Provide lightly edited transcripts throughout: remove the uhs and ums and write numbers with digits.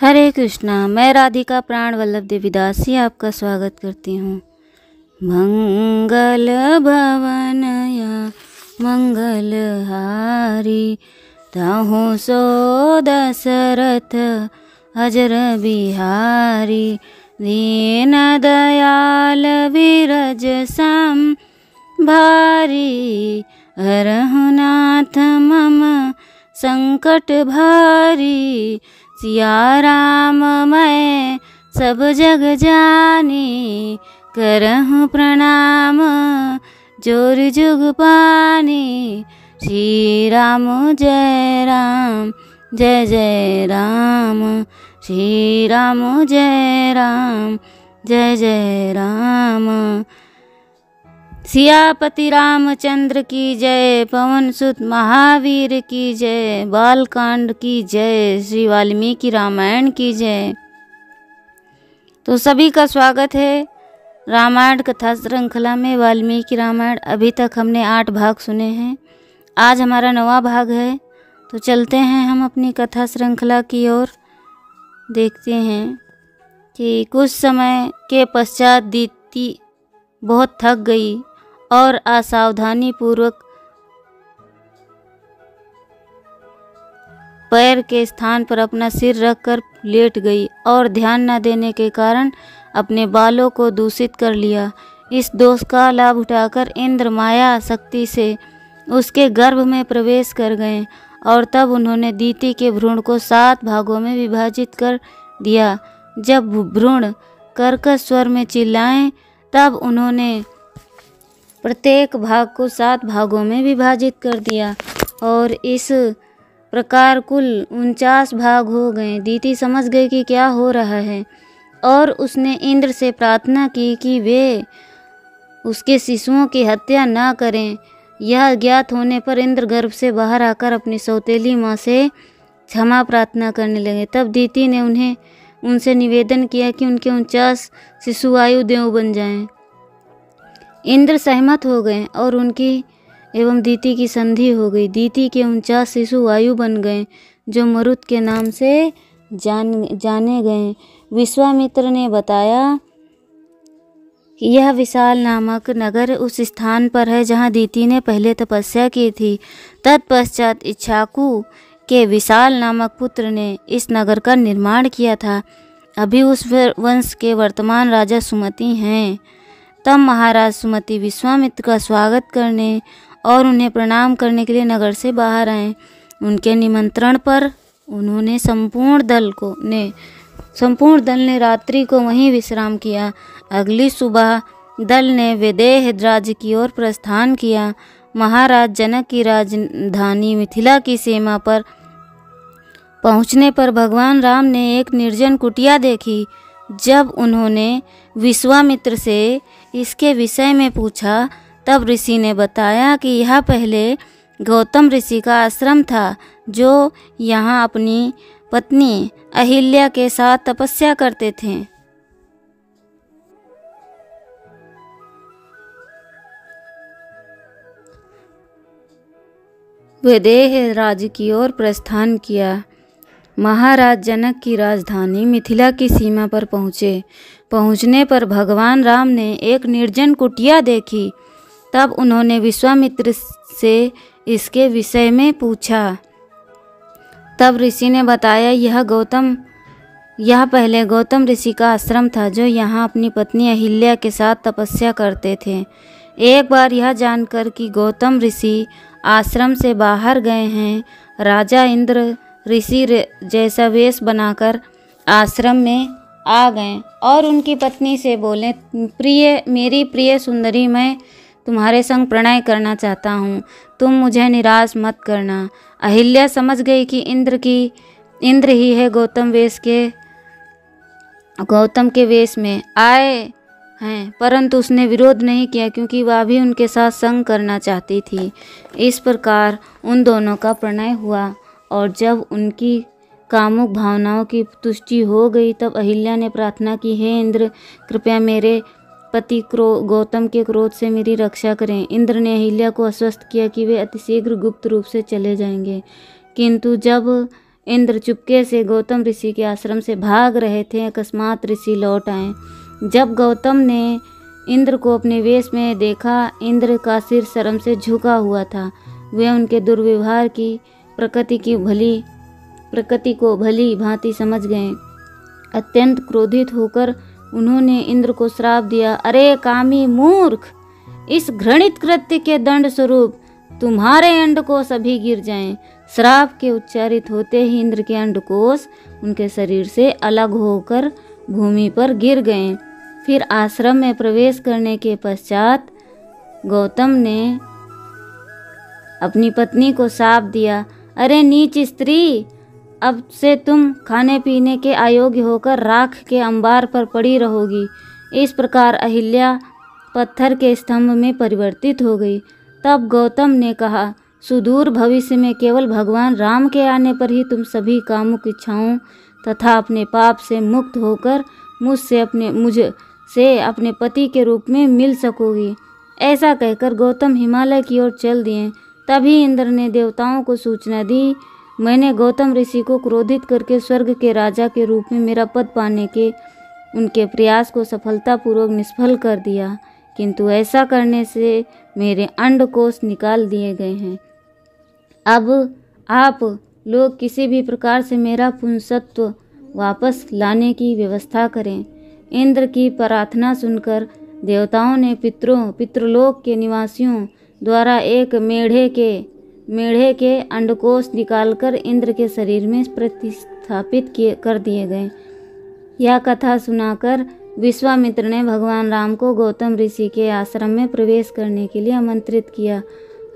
हरे कृष्णा। मैं राधिका प्राण वल्लभ देवीदासी आपका स्वागत करती हूँ। मंगल भवनया मंगलहारी, ताहू सो दशरथ अजर बिहारी। दीन दयाल विरज सम भारी, रघुनाथ मम संकट भारी। सिया राम मैं सब जग जानी, करहूँ प्रणाम जोर जुग पानी। श्री राम जय राम जय जय राम, श्री राम जय राम जय जय राम। सियापति रामचंद्र की जय, पवन सुत महावीर की जय, बालकांड की जय, श्री वाल्मीकि रामायण की जय। तो सभी का स्वागत है रामायण कथा श्रृंखला में। वाल्मीकि रामायण अभी तक हमने 8 भाग सुने हैं, आज हमारा 9वां भाग है। तो चलते हैं हम अपनी कथा श्रृंखला की ओर। देखते हैं कि कुछ समय के पश्चात दीति बहुत थक गई और असावधानी पूर्वक पैर के स्थान पर अपना सिर रखकर लेट गई और ध्यान न देने के कारण अपने बालों को दूषित कर लिया। इस दोष का लाभ उठाकर इंद्र माया शक्ति से उसके गर्भ में प्रवेश कर गए और तब उन्होंने दीति के भ्रूण को 7 भागों में विभाजित कर दिया। जब भ्रूण कर्कश स्वर में चिल्लाएं तब उन्होंने प्रत्येक भाग को 7 भागों में विभाजित कर दिया और इस प्रकार कुल 49 भाग हो गए। दीति समझ गई कि क्या हो रहा है और उसने इंद्र से प्रार्थना की कि वे उसके शिशुओं की हत्या न करें। यह ज्ञात होने पर इंद्र गर्भ से बाहर आकर अपनी सौतेली माँ से क्षमा प्रार्थना करने लगे। तब दीति ने उनसे निवेदन किया कि उनके 49 शिशु आयु देव बन जाएं। इंद्र सहमत हो गए और उनकी एवं दीति की संधि हो गई। दीति के 49 शिशु वायु बन गए जो मरुत के नाम से जाने गए। विश्वामित्र ने बताया कि यह विशाल नामक नगर उस स्थान पर है जहाँ दीति ने पहले तपस्या की थी। तत्पश्चात इक्ष्वाकु के विशाल नामक पुत्र ने इस नगर का निर्माण किया था। अभी उस वंश के वर्तमान राजा सुमति हैं। तब महाराज सुमति विश्वामित्र का स्वागत करने और उन्हें प्रणाम करने के लिए नगर से बाहर आए। उनके निमंत्रण पर उन्होंने संपूर्ण दल ने रात्रि को वहीं विश्राम किया। अगली सुबह दल ने विदेह राज्य की ओर प्रस्थान किया। महाराज जनक की राजधानी मिथिला की सीमा पर पहुँचने पर भगवान राम ने एक निर्जन कुटिया देखी। जब उन्होंने विश्वामित्र से इसके विषय में पूछा तब ऋषि ने बताया कि यह पहले गौतम ऋषि का आश्रम था जो यहाँ अपनी पत्नी अहिल्या के साथ तपस्या करते थे। विदेह राज्य की ओर प्रस्थान किया। महाराज जनक की राजधानी मिथिला की सीमा पर पहुँचने पर भगवान राम ने एक निर्जन कुटिया देखी। तब उन्होंने विश्वामित्र से इसके विषय में पूछा। तब ऋषि ने बताया यह पहले गौतम ऋषि का आश्रम था जो यहाँ अपनी पत्नी अहिल्या के साथ तपस्या करते थे। एक बार यह जानकर कि गौतम ऋषि आश्रम से बाहर गए हैं, राजा इंद्र ऋषि जैसा वेश बनाकर आश्रम में आ गए और उनकी पत्नी से बोले, मेरी प्रिय सुंदरी, मैं तुम्हारे संग प्रणय करना चाहता हूँ, तुम मुझे निराश मत करना। अहिल्या समझ गई कि इंद्र ही है गौतम के वेश में आए हैं, परंतु उसने विरोध नहीं किया क्योंकि वह भी उनके साथ संग करना चाहती थी। इस प्रकार उन दोनों का प्रणय हुआ और जब उनकी कामुक भावनाओं की तुष्टि हो गई तब अहिल्या ने प्रार्थना की, हे इंद्र, कृपया मेरे पति गौतम के क्रोध से मेरी रक्षा करें। इंद्र ने अहिल्या को आश्वस्त किया कि वे अतिशीघ्र गुप्त रूप से चले जाएंगे, किंतु जब इंद्र चुपके से गौतम ऋषि के आश्रम से भाग रहे थे। अकस्मात ऋषि लौट आए। जब गौतम ने इंद्र को अपने वेश में देखा, इंद्र का सिर शर्म से झुका हुआ था। वे उनके दुर्व्यवहार की प्रकृति को भली भांति समझ गए। अत्यंत क्रोधित होकर उन्होंने इंद्र को श्राप दिया। अरे कामी मूर्ख, इस घृणित कृत्य के दंड स्वरूप तुम्हारे अंडकोश अभी गिर जाएं। श्राप के उच्चारित होते ही इंद्र के अंडकोश उनके शरीर से अलग होकर भूमि पर गिर गए। फिर आश्रम में प्रवेश करने के पश्चात गौतम ने अपनी पत्नी को शाप दिया। अरे नीच स्त्री, अब से तुम खाने पीने के अयोग्य होकर राख के अंबार पर पड़ी रहोगी। इस प्रकार अहिल्या पत्थर के स्तंभ में परिवर्तित हो गई। तब गौतम ने कहा, सुदूर भविष्य में केवल भगवान राम के आने पर ही तुम सभी कामुक इच्छाओं तथा अपने पाप से मुक्त होकर मुझसे अपने पति के रूप में मिल सकोगी। ऐसा कहकर गौतम हिमालय की ओर चल दिए। तभी इंद्र ने देवताओं को सूचना दी, मैंने गौतम ऋषि को क्रोधित करके स्वर्ग के राजा के रूप में मेरा पद पाने के उनके प्रयास को सफलतापूर्वक निष्फल कर दिया, किंतु ऐसा करने से मेरे अंडकोश निकाल दिए गए हैं। अब आप लोग किसी भी प्रकार से मेरा पुंसत्व वापस लाने की व्यवस्था करें। इंद्र की प्रार्थना सुनकर देवताओं ने पितृलोक के निवासियों द्वारा एक मेढ़े के अंडकोश निकालकर इंद्र के शरीर में प्रतिस्थापित कर दिए गए। यह कथा सुनाकर विश्वामित्र ने भगवान राम को गौतम ऋषि के आश्रम में प्रवेश करने के लिए आमंत्रित किया।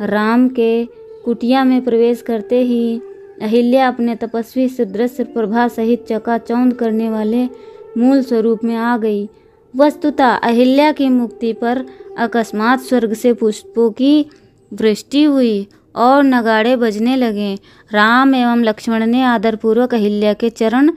राम के कुटिया में प्रवेश करते ही अहिल्या अपने तपस्वी सदृश प्रभा सहित चकाचौंध करने वाले मूल स्वरूप में आ गई। वस्तुतः अहिल्या की मुक्ति पर अकस्मात स्वर्ग से पुष्पों की वृष्टि हुई और नगाड़े बजने लगे। राम एवं लक्ष्मण ने आदरपूर्वक अहिल्या के चरण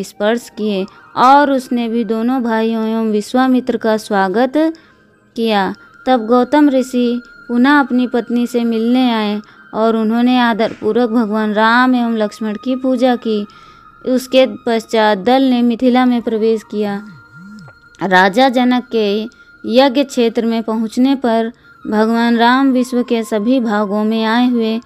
स्पर्श किए और उसने भी दोनों भाइयों एवं विश्वामित्र का स्वागत किया। तब गौतम ऋषि पुनः अपनी पत्नी से मिलने आए और उन्होंने आदरपूर्वक भगवान राम एवं लक्ष्मण की पूजा की। उसके पश्चात दल ने मिथिला में प्रवेश किया। राजा जनक के यज्ञ क्षेत्र में पहुँचने पर भगवान राम विश्व के सभी भागों में आए हुए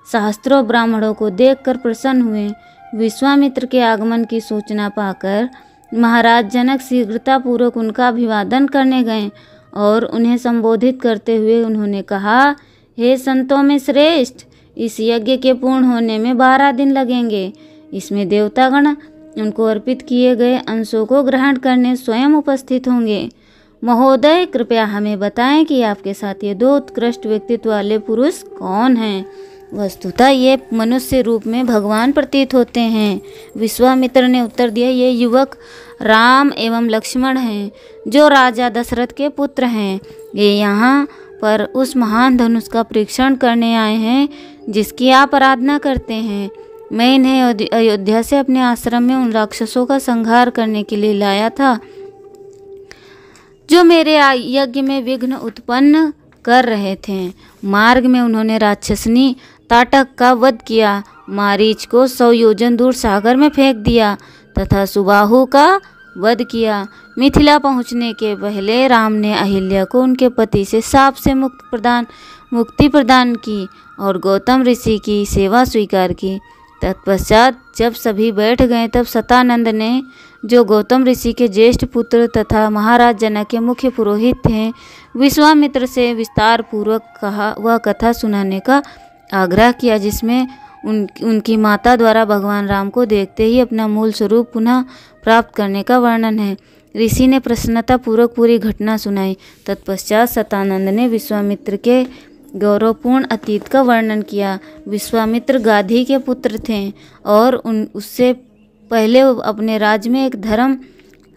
सहस्त्रों ब्राह्मणों को देखकर प्रसन्न हुए। विश्वामित्र के आगमन की सूचना पाकर महाराज जनक शीघ्रतापूर्वक उनका अभिवादन करने गए और उन्हें संबोधित करते हुए उन्होंने कहा, हे संतों में श्रेष्ठ, इस यज्ञ के पूर्ण होने में 12 दिन लगेंगे। इसमें देवतागण उनको अर्पित किए गए अंशों को ग्रहण करने स्वयं उपस्थित होंगे। महोदय, कृपया हमें बताएं कि आपके साथ ये 2 उत्कृष्ट व्यक्तित्व वाले पुरुष कौन हैं। वस्तुतः ये मनुष्य रूप में भगवान प्रतीत होते हैं। विश्वामित्र ने उत्तर दिया, ये युवक राम एवं लक्ष्मण हैं, जो राजा दशरथ के पुत्र हैं। ये यहाँ पर उस महान धनुष का परीक्षण करने आए हैं जिसकी आप आराधना करते हैं। मैं इन्हें अयोध्या से अपने आश्रम में उन राक्षसों का संहार करने के लिए लाया था जो मेरे यज्ञ में विघ्न उत्पन्न कर रहे थे। मार्ग में उन्होंने राक्षसनी ताटक का वध किया, मारीच को 100 योजन दूर सागर में फेंक दिया तथा सुबाहु का वध किया। मिथिला पहुंचने के पहले राम ने अहिल्या को उनके पति से शाप से मुक्ति प्रदान की और गौतम ऋषि की सेवा स्वीकार की। तत्पश्चात जब सभी बैठ गए तब सतानंद ने, जो गौतम ऋषि के ज्येष्ठ पुत्र तथा महाराज जनक के मुख्य पुरोहित थे, विश्वामित्र से विस्तार पूर्वक वह कथा सुनाने का आग्रह किया जिसमें उनकी माता द्वारा भगवान राम को देखते ही अपना मूल स्वरूप पुनः प्राप्त करने का वर्णन है। ऋषि ने प्रसन्नता पूर्वक पूरी घटना सुनाई। तत्पश्चात सतानंद ने विश्वामित्र के गौरवपूर्ण अतीत का वर्णन किया। विश्वामित्र गाधी के पुत्र थे और उससे पहले अपने राज्य में एक धर्म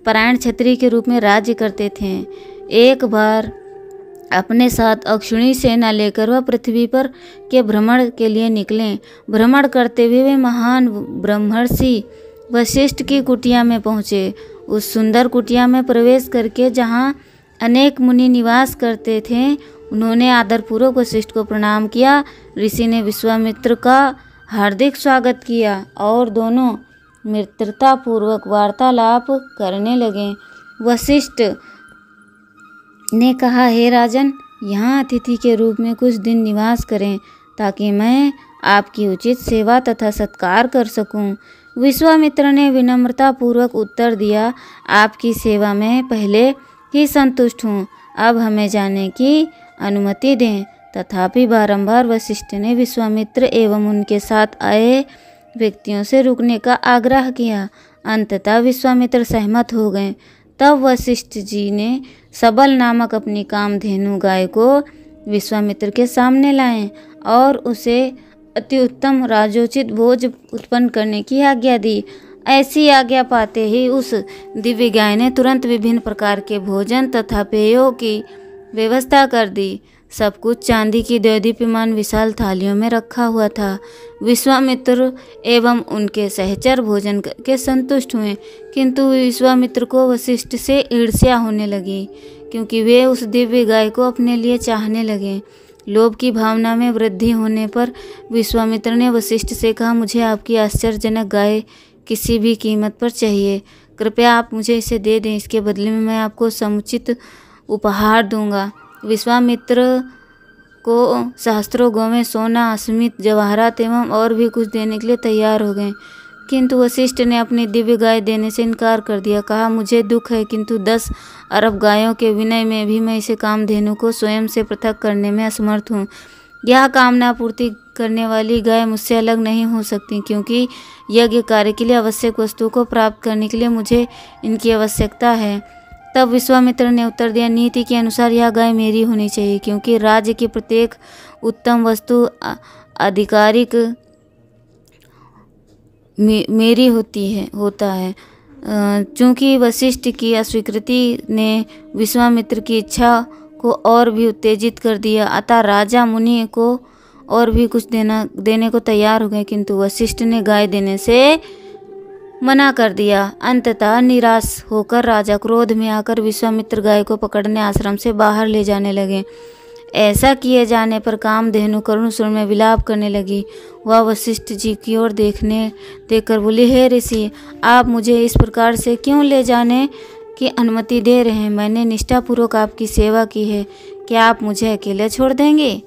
परायण क्षत्रिय के रूप में राज्य करते थे। एक बार अपने साथ अक्षुणी सेना लेकर वह पृथ्वी पर के भ्रमण के लिए निकले। भ्रमण करते हुए वे महान ब्रह्मर्षि वशिष्ठ की कुटिया में पहुँचे। उस सुंदर कुटिया में प्रवेश करके जहाँ अनेक मुनि निवास करते थे, उन्होंने आदरपूर्वक वशिष्ठ को प्रणाम किया। ऋषि ने विश्वामित्र का हार्दिक स्वागत किया और दोनों मित्रतापूर्वक वार्तालाप करने लगे। वशिष्ठ ने कहा, हे राजन, यहाँ अतिथि के रूप में कुछ दिन निवास करें ताकि मैं आपकी उचित सेवा तथा सत्कार कर सकूं। विश्वामित्र ने विनम्रतापूर्वक उत्तर दिया, आपकी सेवा में पहले ही संतुष्ट हूँ, अब हमें जाने की अनुमति दें। तथापि बारंबार वशिष्ठ ने विश्वामित्र एवं उनके साथ आए व्यक्तियों से रुकने का आग्रह किया। अंततः विश्वामित्र सहमत हो गए। तब वशिष्ठ जी ने सबल नामक अपनी कामधेनु गाय को विश्वामित्र के सामने लाए और उसे अति उत्तम राजोचित भोज उत्पन्न करने की आज्ञा दी। ऐसी आज्ञा पाते ही उस दिव्य गाय ने तुरंत विभिन्न प्रकार के भोजन तथा पेयों की व्यवस्था कर दी। सब कुछ चांदी की देदीप्यमान विशाल थालियों में रखा हुआ था। विश्वामित्र एवं उनके सहचर भोजन करके संतुष्ट हुए, किंतु विश्वामित्र को वशिष्ठ से ईर्ष्या होने लगी, क्योंकि वे उस दिव्य गाय को अपने लिए चाहने लगे। लोभ की भावना में वृद्धि होने पर विश्वामित्र ने वशिष्ठ से कहा, मुझे आपकी आश्चर्यजनक गाय किसी भी कीमत पर चाहिए, कृपया आप मुझे इसे दे दें, इसके बदले में मैं आपको समुचित उपहार दूंगा। विश्वामित्र को सहस्त्रों गौवें, सोना, अस्मित, जवाहरात एवं और भी कुछ देने के लिए तैयार हो गए, किंतु वशिष्ठ ने अपनी दिव्य गाय देने से इनकार कर दिया। कहा, मुझे दुख है, किंतु 10 अरब गायों के विनय में भी मैं इसे कामधेनु को स्वयं से पृथक करने में असमर्थ हूँ। यह कामना पूर्ति करने वाली गाय मुझसे अलग नहीं हो सकती, क्योंकि यज्ञ कार्य के लिए आवश्यक वस्तुओं को प्राप्त करने के लिए मुझे इनकी आवश्यकता है। तब विश्वामित्र ने उत्तर दिया, नीति के अनुसार यह गाय मेरी होनी चाहिए, क्योंकि राज्य की प्रत्येक उत्तम वस्तु आधिकारिक मेरी होता है। चूँकि वशिष्ठ की अस्वीकृति ने विश्वामित्र की इच्छा को और भी उत्तेजित कर दिया, अतः राजा मुनि को और भी कुछ देने को तैयार हो गए, किंतु वशिष्ठ ने गाय देने से मना कर दिया। अंततः निराश होकर राजा क्रोध में आकर विश्वामित्र गाय को पकड़ने आश्रम से बाहर ले जाने लगे। ऐसा किए जाने पर कामधेनु करुण सुर में विलाप करने लगी। वह वशिष्ठ जी की ओर देखकर बोली, हे ऋषि, आप मुझे इस प्रकार से क्यों ले जाने की अनुमति दे रहे हैं? मैंने निष्ठापूर्वक आपकी सेवा की है, क्या आप मुझे अकेले छोड़ देंगे?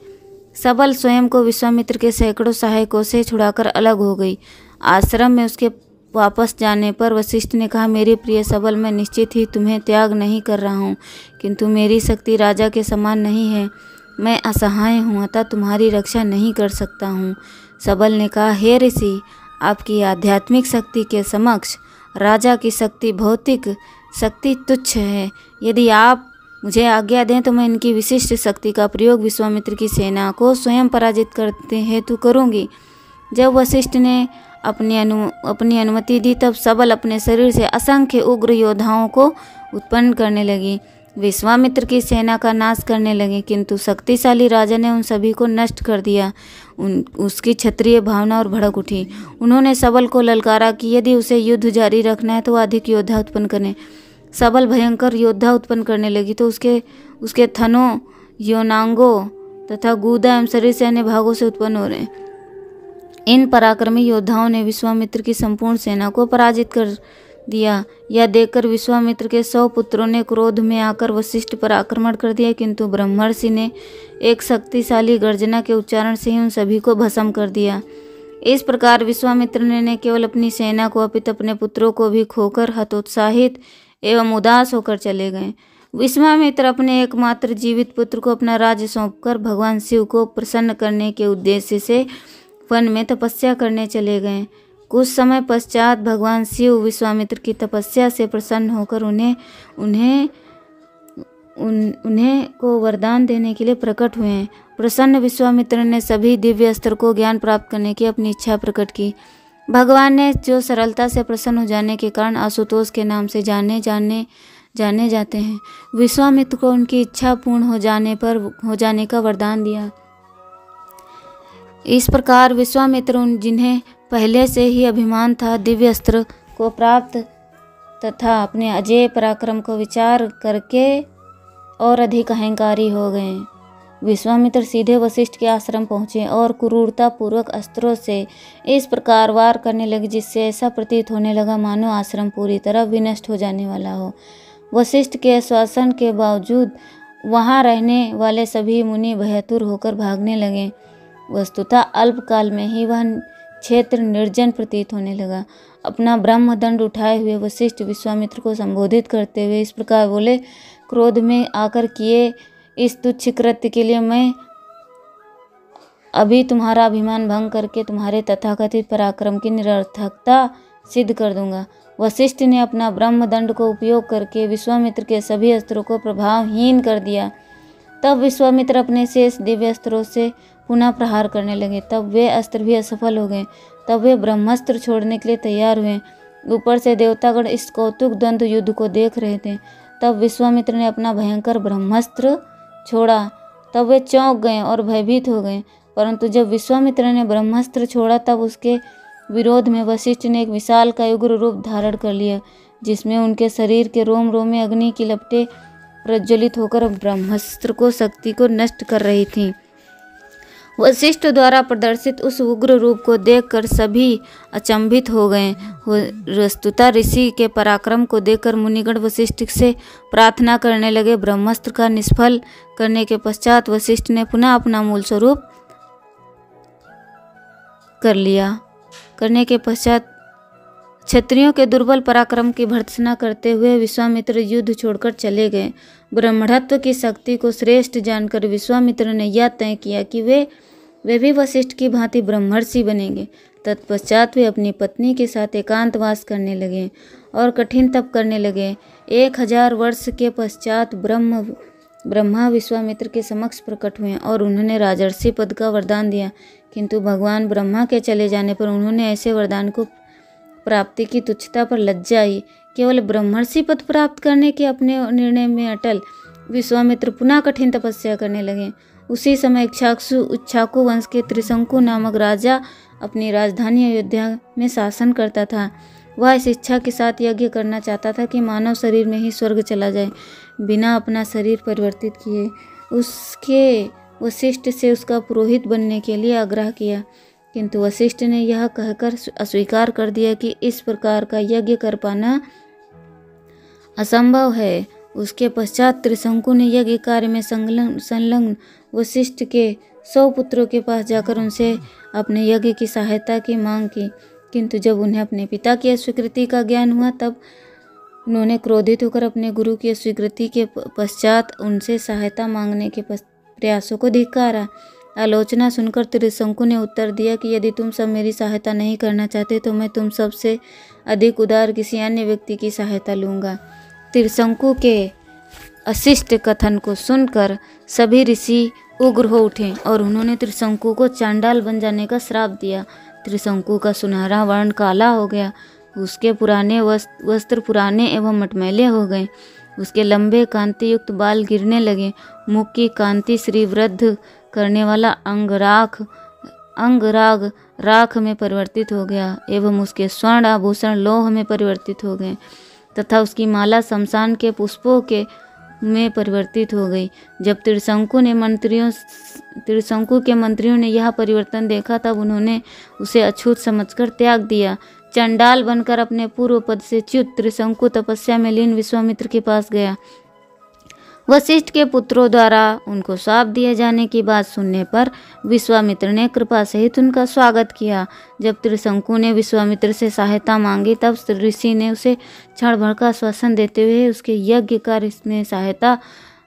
सबल स्वयं को विश्वामित्र के सैकड़ों सहायकों से छुड़ाकर अलग हो गई। आश्रम में उसके वापस जाने पर वशिष्ठ ने कहा, मेरे प्रिय सबल, मैं निश्चित ही तुम्हें त्याग नहीं कर रहा हूँ, किंतु मेरी शक्ति राजा के समान नहीं है। मैं असहाय हूँ, अतः तुम्हारी रक्षा नहीं कर सकता हूँ। सबल ने कहा, हे ऋषि, आपकी आध्यात्मिक शक्ति के समक्ष राजा की शक्ति, भौतिक शक्ति तुच्छ है। यदि आप मुझे आज्ञा दें तो मैं इनकी विशिष्ट शक्ति का प्रयोग विश्वामित्र की सेना को स्वयं पराजित करते हेतु करूँगी। जब वशिष्ठ ने अपनी अनुमति दी, तब सबल अपने शरीर से असंख्य उग्र योद्धाओं को उत्पन्न करने लगी, विश्वामित्र की सेना का नाश करने लगे, किंतु शक्तिशाली राजा ने उन सभी को नष्ट कर दिया। उसकी क्षत्रिय भावना और भड़क उठी। उन्होंने सबल को ललकारा कि यदि उसे युद्ध जारी रखना है तो वह अधिक योद्धा उत्पन्न करें। सबल भयंकर योद्धा उत्पन्न करने लगी तो उसके थनों, योनांगों तथा गूदा एवं शरीर से अन्य भागों से उत्पन्न हो रहे। इन पराक्रमी योद्धाओं ने विश्वामित्र की संपूर्ण सेना को पराजित कर दिया। यह देखकर विश्वामित्र के 100 पुत्रों ने क्रोध में आकर वशिष्ठ पर आक्रमण कर दिया, किंतु ब्रह्मर्षि ने एक शक्तिशाली गर्जना के उच्चारण से ही उन सभी को भस्म कर दिया। इस प्रकार विश्वामित्र ने न केवल अपनी सेना को अपितु अपने पुत्रों को भी खोकर हतोत्साहित एवं उदास होकर चले गए। विश्वामित्र अपने एकमात्र जीवित पुत्र को अपना राज्य सौंपकर भगवान शिव को प्रसन्न करने के उद्देश्य से वन में तपस्या करने चले गए। कुछ समय पश्चात भगवान शिव विश्वामित्र की तपस्या से प्रसन्न होकर उन्हें को वरदान देने के लिए प्रकट हुए। प्रसन्न विश्वामित्र ने सभी दिव्य अस्त्र को ज्ञान प्राप्त करने की अपनी इच्छा प्रकट की। भगवान ने जो सरलता से प्रसन्न हो जाने के कारण आशुतोष के नाम से जाने जाते हैं, विश्वामित्र को उनकी इच्छा पूर्ण हो जाने का वरदान दिया। इस प्रकार विश्वामित्र जिन्हें पहले से ही अभिमान था, दिव्य अस्त्र को प्राप्त तथा अपने अजेय पराक्रम को विचार करके और अधिक अहंकारी हो गए। विश्वामित्र सीधे वशिष्ठ के आश्रम पहुँचे और क्रूरतापूर्वक अस्त्रों से इस प्रकार वार करने लगे जिससे ऐसा प्रतीत होने लगा मानो आश्रम पूरी तरह विनष्ट हो जाने वाला हो। वशिष्ठ के आश्वासन के बावजूद वहाँ रहने वाले सभी मुनि भयतुर होकर भागने लगे। वस्तुतः अल्पकाल में ही वह क्षेत्र निर्जन प्रतीत होने लगा। अपना ब्रह्मदंड उठाए हुए वशिष्ठ विश्वामित्र को संबोधित करते हुए इस प्रकार बोले, क्रोध में आकर किए इस तुच्छ कृत्य के लिए मैं अभी तुम्हारा अभिमान भंग करके तुम्हारे तथाकथित पराक्रम की निरर्थकता सिद्ध कर दूंगा। वशिष्ठ ने अपना ब्रह्मदंड को उपयोग करके विश्वामित्र के सभी अस्त्रों को प्रभावहीन कर दिया। तब विश्वामित्र अपने शेष दिव्य अस्त्रों से पुनः प्रहार करने लगे। तब वे अस्त्र भी असफल हो गए। तब वे ब्रह्मास्त्र छोड़ने के लिए तैयार हुए। ऊपर से देवतागण इस कौतुक द्वंद्व युद्ध को देख रहे थे। तब विश्वामित्र ने अपना भयंकर ब्रह्मास्त्र छोड़ा। तब वे चौंक गए और भयभीत हो गए। परंतु जब विश्वामित्र ने ब्रह्मास्त्र छोड़ा तब उसके विरोध में वशिष्ठ ने एक विशालकाय उग्र रूप धारण कर लिया, जिसमें उनके शरीर के रोम रोम में अग्नि की लपटें प्रज्वलित होकर ब्रह्मास्त्र को शक्ति को नष्ट कर रही थीं। वशिष्ठ द्वारा प्रदर्शित उस उग्र रूप को देखकर सभी अचंभित हो गए। वस्तुतः ऋषि के पराक्रम को देखकर मुनिगण वशिष्ठ से प्रार्थना करने लगे। ब्रह्मास्त्र का निष्फल करने के पश्चात वशिष्ठ ने पुनः अपना मूल स्वरूप कर लिया। करने के पश्चात क्षत्रियों के दुर्बल पराक्रम की भर्त्सना करते हुए विश्वामित्र युद्ध छोड़कर चले गए। ब्रह्मणत्व की शक्ति को श्रेष्ठ जानकर विश्वामित्र ने यह तय किया कि वे भी वशिष्ठ की भांति ब्रह्मर्षि बनेंगे। तत्पश्चात वे अपनी पत्नी के साथ एकांतवास करने लगे और कठिन तप करने लगे। 1000 वर्ष के पश्चात ब्रह्मा विश्वामित्र के समक्ष प्रकट हुए और उन्होंने राजर्षि पद का वरदान दिया। किंतु भगवान ब्रह्मा के चले जाने पर उन्होंने ऐसे वरदान को प्राप्ति की तुच्छता पर लज्जा आई। केवल ब्रह्मर्षि पद प्राप्त करने के अपने निर्णय में अटल विश्वामित्र पुनः कठिन तपस्या करने लगे। उसी समय इक्ष्वाकु वंश के त्रिशंकु नामक राजा अपनी राजधानी अयोध्या में शासन करता था। वह इस इच्छा के साथ यज्ञ करना चाहता था कि मानव शरीर में ही स्वर्ग चला जाए, बिना अपना शरीर परिवर्तित किए। उसके वशिष्ठ से उसका पुरोहित बनने के लिए आग्रह किया, किंतु वशिष्ठ ने यह कहकर अस्वीकार कर दिया कि इस प्रकार का यज्ञ कर पाना असंभव है। उसके पश्चात त्रिशंकु ने यज्ञ कार्य में संलग्न वशिष्ठ के 100 पुत्रों के पास जाकर उनसे अपने यज्ञ की सहायता की मांग की, किंतु जब उन्हें अपने पिता की अस्वीकृति का ज्ञान हुआ तब उन्होंने क्रोधित होकर अपने गुरु की अस्वीकृति के पश्चात उनसे सहायता मांगने के प्रयासों को धिक्कारा। आलोचना सुनकर त्रिशंकु ने उत्तर दिया कि यदि तुम सब मेरी सहायता नहीं करना चाहते तो मैं तुम सबसे अधिक उदार किसी अन्य व्यक्ति की सहायता लूँगा। त्रिशंकु के अशिष्ट कथन को सुनकर सभी ऋषि उग्र हो उठे और उन्होंने त्रिशंकु को चांडाल बन जाने का श्राप दिया। त्रिशंकु का सुनहरा वर्ण काला हो गया, उसके पुराने वस्त्र पुराने एवं मटमैले हो गए, उसके लंबे कांति युक्त बाल गिरने लगे, मुख की कांति श्रीवृद्ध करने वाला अंगराग राख में परिवर्तित हो गया एवं उसके स्वर्ण आभूषण लौह में परिवर्तित हो गए तथा उसकी माला शमशान के पुष्पों के में परिवर्तित हो गई। जब त्रिशंकु के मंत्रियों ने यह परिवर्तन देखा तब उन्होंने उसे अछूत समझकर त्याग दिया। चंडाल बनकर अपने पूर्व पद से च्युत त्रिशंकु तपस्या में लीन विश्वामित्र के पास गया। वशिष्ठ के पुत्रों द्वारा उनको शाप दिए जाने की बात सुनने पर विश्वामित्र ने कृपा सहित उनका स्वागत किया। जब त्रिशंकु ने विश्वामित्र से सहायता मांगी तब ऋषि ने उसे क्षण भर का आश्वासन देते हुए उसके यज्ञ कार्य में सहायता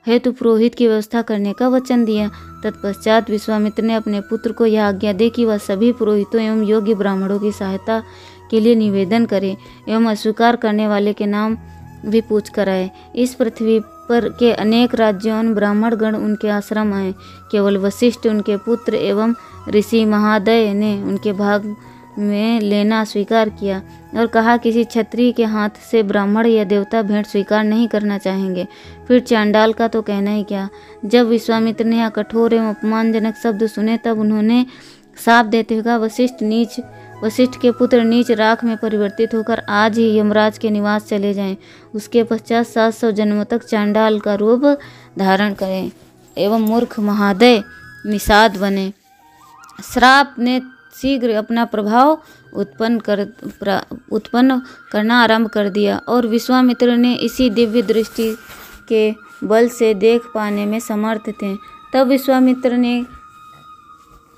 हेतु पुरोहित की व्यवस्था करने का वचन दिया। तत्पश्चात विश्वामित्र ने अपने पुत्र को यह आज्ञा दी कि वह सभी पुरोहितों एवं योग्य ब्राह्मणों की सहायता के लिए निवेदन करे एवं अस्वीकार करने वाले के नाम भी पूछ कराए। इस पृथ्वी पर के अनेक राज्यों ब्राह्मण गण उनके आश्रम आए। केवल वशिष्ठ उनके पुत्र एवं ऋषि महादय ने उनके भाग में लेना स्वीकार किया और कहा किसी क्षत्रिय के हाथ से ब्राह्मण या देवता भेंट स्वीकार नहीं करना चाहेंगे। फिर चांडाल का तो कहना ही क्या। जब विश्वामित्र ने यह कठोर एवं अपमानजनक शब्द सुने तब उन्होंने शाप देते हुए कहा, वशिष्ठ के पुत्र नीच राख में परिवर्तित होकर आज ही यमराज के निवास चले जाएं। उसके पश्चात 700 जन्मों तक चांडाल का रूप धारण करें। एवं मूर्ख महादय निषाद बने। श्राप ने शीघ्र अपना प्रभाव उत्पन्न करना आरंभ कर दिया और विश्वामित्र ने इसी दिव्य दृष्टि के बल से देख पाने में समर्थ थे। तब विश्वामित्र ने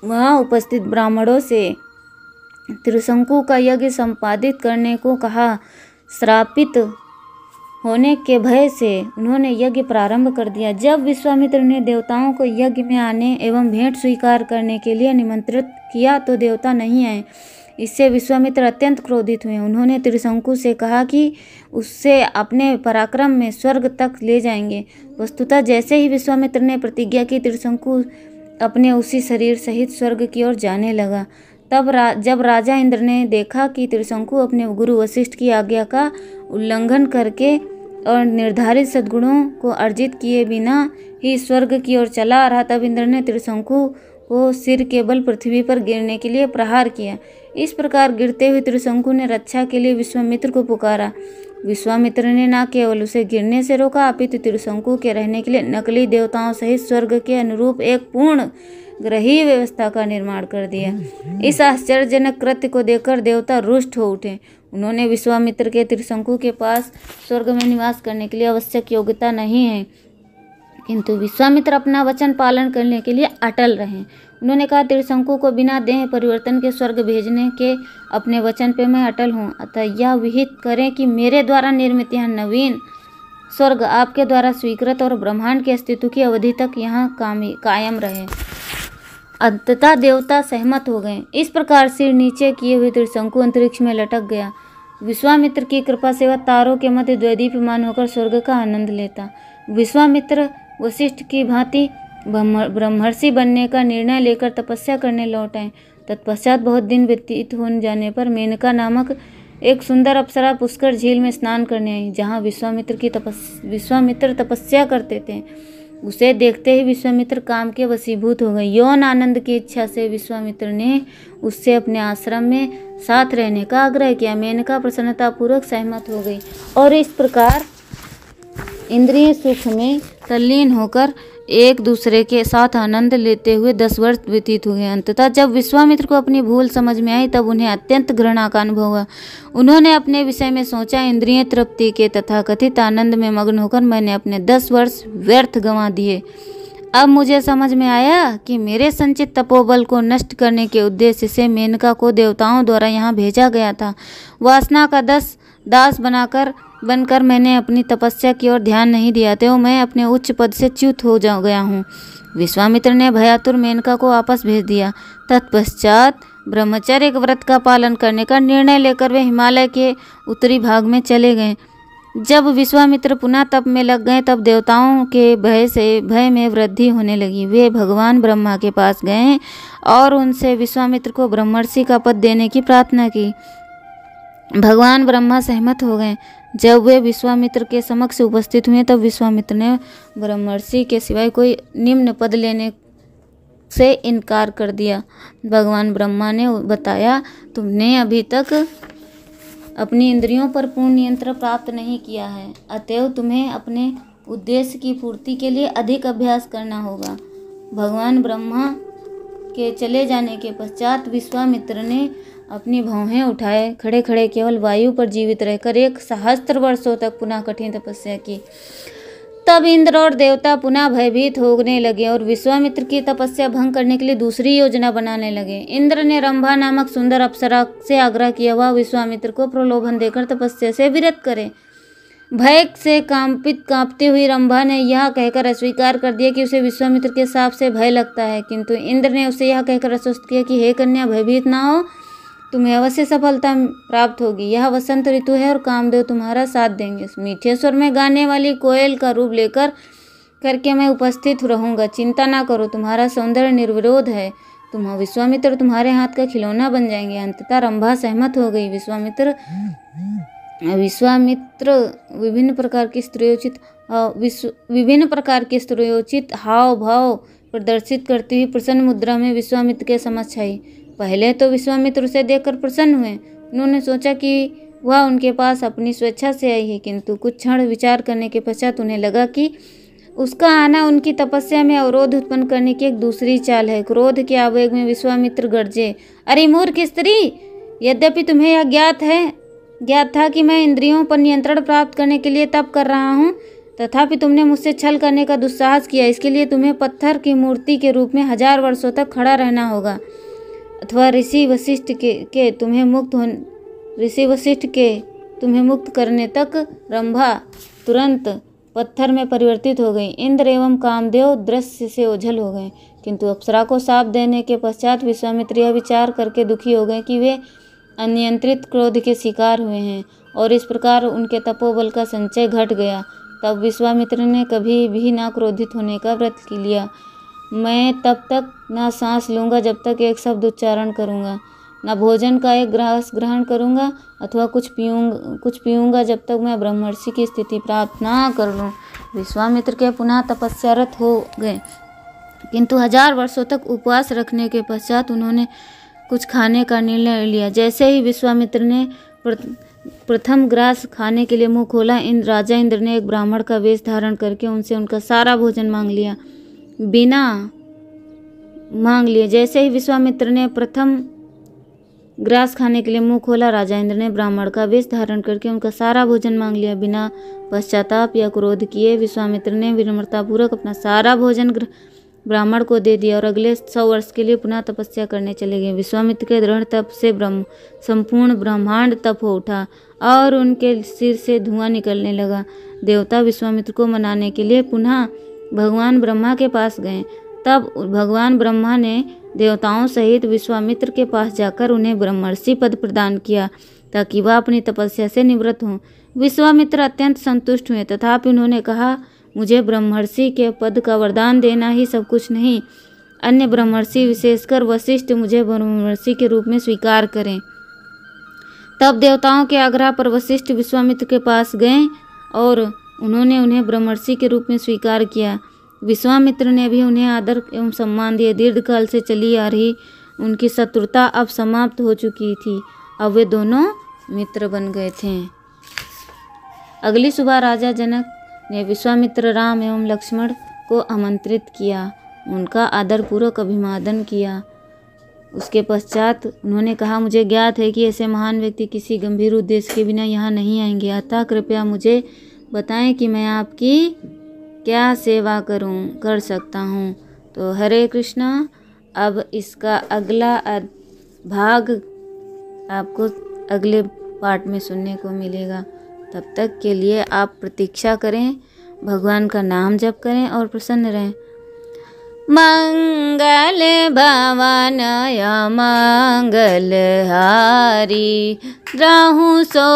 वहाँ उपस्थित ब्राह्मणों से त्रिशंकु का यज्ञ संपादित करने को कहा। श्रापित होने के भय से उन्होंने यज्ञ प्रारंभ कर दिया। जब विश्वामित्र ने देवताओं को यज्ञ में आने एवं भेंट स्वीकार करने के लिए निमंत्रित किया तो देवता नहीं आए। इससे विश्वामित्र अत्यंत क्रोधित हुए। उन्होंने त्रिशंकु से कहा कि उससे अपने पराक्रम में स्वर्ग तक ले जाएंगे। वस्तुतः जैसे ही विश्वामित्र ने प्रतिज्ञा की, त्रिशंकु अपने उसी शरीर सहित स्वर्ग की ओर जाने लगा। तब जब राजा इंद्र ने देखा कि त्रिशंकु अपने गुरु वशिष्ठ की आज्ञा का उल्लंघन करके और निर्धारित सद्गुणों को अर्जित किए बिना ही स्वर्ग की ओर चला आ रहा, तब इंद्र ने त्रिशंकु को सिर के बल पृथ्वी पर गिरने के लिए प्रहार किया। इस प्रकार गिरते हुए त्रिशंकु ने रक्षा के लिए विश्वामित्र को पुकारा। विश्वामित्र ने न केवल उसे गिरने से रोका, अपितु त्रिशंकु के रहने के लिए नकली देवताओं सहित स्वर्ग के अनुरूप एक पूर्ण ग्रही व्यवस्था का निर्माण कर दिया। इस आश्चर्यजनक कृत्य को देखकर देवता रुष्ट हो उठे। उन्होंने विश्वामित्र के त्रिशंकु के पास स्वर्ग में निवास करने के लिए आवश्यक योग्यता नहीं है, किंतु विश्वामित्र अपना वचन पालन करने के लिए अटल रहे। उन्होंने कहा, त्रिशंकु को बिना देह परिवर्तन के स्वर्ग भेजने के अपने वचन पे मैं अटल हूँ। अतः यह विहित करें कि मेरे द्वारा निर्मित यह नवीन स्वर्ग आपके द्वारा स्वीकृत और ब्रह्मांड के अस्तित्व की अवधि तक यहाँ कायम रहे। अंततः देवता सहमत हो गए। इस प्रकार सिर नीचे किए हुए त्रिशंकु अंतरिक्ष में लटक गया। विश्वामित्र की कृपा से वह तारों के मध्य द्वैदीप्यमान होकर स्वर्ग का आनंद लेता। विश्वामित्र वशिष्ठ की भांति ब्रह्मर्षि बनने का निर्णय लेकर तपस्या करने लौट आए। तत्पश्चात बहुत दिन व्यतीत हो जाने पर मेनका नामक एक सुंदर अप्सरा पुष्कर झील में स्नान करने आई, जहाँ विश्वामित्र तपस्या करते थे। उसे देखते ही विश्वामित्र काम के वशीभूत हो गए। यौन आनंद की इच्छा से विश्वामित्र ने उससे अपने आश्रम में साथ रहने का आग्रह किया। मेनका प्रसन्नतापूर्वक सहमत हो गई और इस प्रकार इंद्रिय सुख में तल्लीन होकर एक दूसरे के साथ आनंद लेते हुए 10 वर्ष व्यतीत हुए। अंततः जब विश्वामित्र को अपनी भूल समझ में आई, तब उन्हें अत्यंत घृणा का अनुभव हुआ। उन्होंने अपने विषय में सोचा, इंद्रिय तृप्ति के तथाकथित आनंद में मग्न होकर मैंने अपने 10 वर्ष व्यर्थ गंवा दिए। अब मुझे समझ में आया कि मेरे संचित तपोबल को नष्ट करने के उद्देश्य से मेनका को देवताओं द्वारा यहाँ भेजा गया था। वासना का दास बनकर मैंने अपनी तपस्या की ओर ध्यान नहीं दिया, तो मैं अपने उच्च पद से च्युत हो गया हूँ। विश्वामित्र ने भयातुर मेनका को वापस भेज दिया। तत्पश्चात ब्रह्मचर्य व्रत का पालन करने का निर्णय लेकर वे हिमालय के उत्तरी भाग में चले गए। जब विश्वामित्र पुनः तप में लग गए, तब देवताओं के भय में वृद्धि होने लगी। वे भगवान ब्रह्मा के पास गए और उनसे विश्वामित्र को ब्रह्मर्षि का पद देने की प्रार्थना की। भगवान ब्रह्मा सहमत हो गए। जब वे विश्वामित्र के समक्ष उपस्थित हुए, तब विश्वामित्र ने ब्रह्मर्षि के सिवाय कोई निम्न पद लेने से इनकार कर दिया। भगवान ब्रह्मा ने बताया, तुमने अभी तक अपनी इंद्रियों पर पूर्ण नियंत्रण प्राप्त नहीं किया है, अतएव तुम्हें अपने उद्देश्य की पूर्ति के लिए अधिक अभ्यास करना होगा। भगवान ब्रह्मा के चले जाने के पश्चात विश्वामित्र ने अपनी भौहें उठाए खड़े खड़े केवल वायु पर जीवित रहकर 1 सहस्त्र वर्षों तक पुनः कठिन तपस्या की। तब इंद्र और देवता पुनः भयभीत होने लगे और विश्वामित्र की तपस्या भंग करने के लिए दूसरी योजना बनाने लगे। इंद्र ने रंभा नामक सुंदर अप्सरा से आग्रह किया, वह विश्वामित्र को प्रलोभन देकर तपस्या से विरत करे। भय से कांपती हुई रंभा ने यह कहकर अस्वीकार कर दिया कि उसे विश्वामित्र के शाप से भय लगता है, किंतु इंद्र ने उसे यह कहकर आश्वस्त किया कि हे कन्या, भयभीत ना हो, तुम्हें अवश्य सफलता प्राप्त होगी। यह वसंत ऋतु है और कामदेव तुम्हारा साथ देंगे। मीठे स्वर में गाने वाली कोयल का रूप लेकर करके मैं उपस्थित रहूंगा। चिंता ना करो, तुम्हारा सौंदर्य निर्विरोध है। विश्वामित्र तुम्हारे हाथ का खिलौना बन जाएंगे। अंततः रंभा सहमत हो गई। विश्वामित्र विभिन्न प्रकार की स्त्रियोचित हाव भाव प्रदर्शित करती हुई प्रसन्न मुद्रा में विश्वामित्र के समक्ष आई। पहले तो विश्वामित्र उसे देखकर प्रसन्न हुए। उन्होंने सोचा कि वह उनके पास अपनी स्वेच्छा से आई है, किंतु कुछ क्षण विचार करने के पश्चात उन्हें लगा कि उसका आना उनकी तपस्या में अवरोध उत्पन्न करने की एक दूसरी चाल है। क्रोध के आवेग में विश्वामित्र गरजे, अरे मूर्ख स्त्री, यद्यपि तुम्हें यह ज्ञात था कि मैं इंद्रियों पर नियंत्रण प्राप्त करने के लिए तप कर रहा हूँ, तथापि तुमने मुझसे छल करने का दुस्साहस किया। इसके लिए तुम्हें पत्थर की मूर्ति के रूप में 1000 वर्षों तक खड़ा रहना होगा, अथवा ऋषि वशिष्ठ के तुम्हें मुक्त करने तक रंभा तुरंत पत्थर में परिवर्तित हो गई। इंद्र एवं कामदेव दृश्य से ओझल हो गए, किंतु अप्सरा को शाप देने के पश्चात विश्वामित्र यह विचार करके दुखी हो गए कि वे अनियंत्रित क्रोध के शिकार हुए हैं, और इस प्रकार उनके तपोबल का संचय घट गया। तब विश्वामित्र ने कभी भी ना क्रोधित होने का व्रत लिया। मैं तब तक ना सांस लूँगा जब तक एक शब्द उच्चारण करूँगा, ना भोजन का एक ग्रास ग्रहण करूँगा, अथवा कुछ पीऊँगा जब तक मैं ब्रह्मर्षि की स्थिति प्राप्त ना कर लूँ। विश्वामित्र के पुनः तपस्यारत हो गए, किंतु 1000 वर्षों तक उपवास रखने के पश्चात उन्होंने कुछ खाने का निर्णय लिया। जैसे ही विश्वामित्र ने प्रथम ग्रास खाने के लिए मुंह खोला, राजा इंद्र ने एक ब्राह्मण का वेश धारण करके उनसे उनका सारा भोजन मांग लिया। जैसे ही विश्वामित्र ने प्रथम ग्रास खाने के लिए मुंह खोला, राजा इंद्र ने ब्राह्मण का वेश धारण करके उनका सारा भोजन मांग लिया। बिना पश्चाताप या क्रोध किए विश्वामित्र ने विनम्रतापूर्वक अपना सारा भोजन ब्राह्मण को दे दिया और अगले 100 वर्ष के लिए पुनः तपस्या करने चले गए। विश्वामित्र के दृढ़ तप से संपूर्ण ब्रह्मांड तप हो उठा और उनके सिर से धुआं निकलने लगा। देवता विश्वामित्र को मनाने के लिए पुनः भगवान ब्रह्मा के पास गए। तब भगवान ब्रह्मा ने देवताओं सहित विश्वामित्र के पास जाकर उन्हें ब्रह्मर्षि पद प्रदान किया, ताकि वह अपनी तपस्या से निवृत्त हों। विश्वामित्र अत्यंत संतुष्ट हुए, तथापि उन्होंने कहा, मुझे ब्रह्मर्षि के पद का वरदान देना ही सब कुछ नहीं, अन्य ब्रह्मर्षि विशेषकर वशिष्ठ मुझे ब्रह्मर्षि के रूप में स्वीकार करें। तब देवताओं के आग्रह पर वशिष्ठ विश्वामित्र के पास गए और उन्होंने उन्हें ब्रह्मर्षि के रूप में स्वीकार किया। विश्वामित्र ने भी उन्हें आदर एवं सम्मान दिए। दीर्घकाल से चली आ रही उनकी शत्रुता अब समाप्त हो चुकी थी। अब वे दोनों मित्र बन गए थे। अगली सुबह राजा जनक ने विश्वामित्र, राम एवं लक्ष्मण को आमंत्रित किया, उनका आदरपूर्वक अभिवादन किया। उसके पश्चात उन्होंने कहा, मुझे ज्ञात है कि ऐसे महान व्यक्ति किसी गंभीर उद्देश्य के बिना यहाँ नहीं आएंगे, अतः कृपया मुझे बताएं कि मैं आपकी क्या सेवा कर सकता हूँ। तो हरे कृष्णा। अब इसका अगला भाग आपको अगले पार्ट में सुनने को मिलेगा। तब तक के लिए आप प्रतीक्षा करें, भगवान का नाम जप करें और प्रसन्न रहें। मंगल भवनय मंगल हारी, द्राहु सो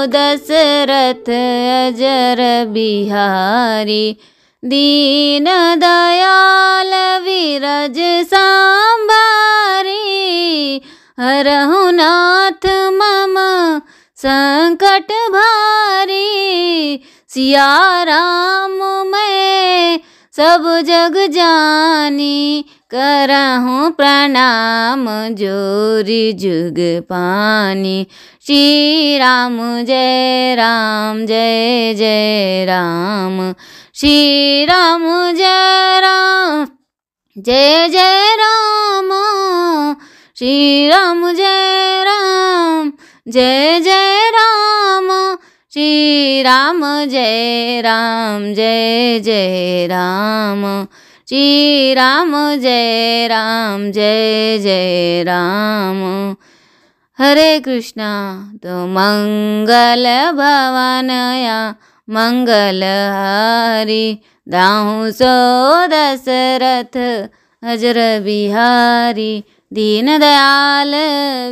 दशरथ अजर बिहारी, दीन दयाल विरज सांबारी, हरहु नाथ मम संकट भारी, सिया राम मैं सब जग जानी, करहूँ प्रणाम जोरी जुग पानी। श्री राम जय राम जय जय राम, श्री राम जय राम जय जय राम, श्री राम जय राम जय जय राम, श्री राम जय राम जय जय राम, श्री राम जय राम जय जय राम। हरे कृष्णा। तो मंगल भवनया मंगल हारी, दाहु सो दशरथ अजर बिहारी, दीन दयाल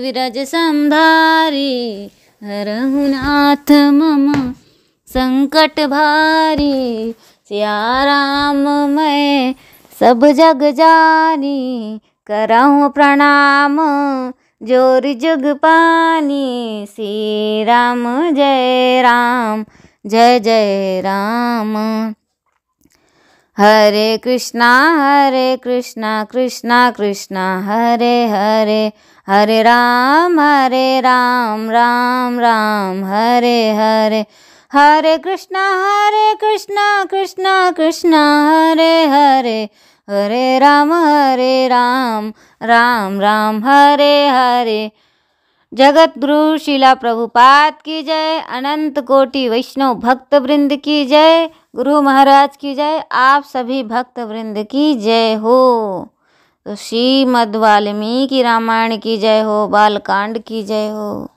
विरज संधारी, हरहु नाथ मम संकट भारी, सिया राम मैं सब जग जानी, करहूँ प्रणाम जोरी जुग पानी। श्री राम जय राम जय जय राम। हरे कृष्णा कृष्णा कृष्णा हरे हरे, हरे राम राम राम हरे हरे, हरे कृष्णा कृष्णा कृष्णा हरे हरे, हरे राम राम राम हरे हरे। जगत गुरु शिला प्रभुपाद की जय, अनंत कोटि वैष्णव भक्त वृंद की जय, गुरु महाराज की जय, आप सभी भक्त वृंद की जय हो। तो श्रीमद् वाल्मीकि रामायण की जय हो, बालकांड की जय हो।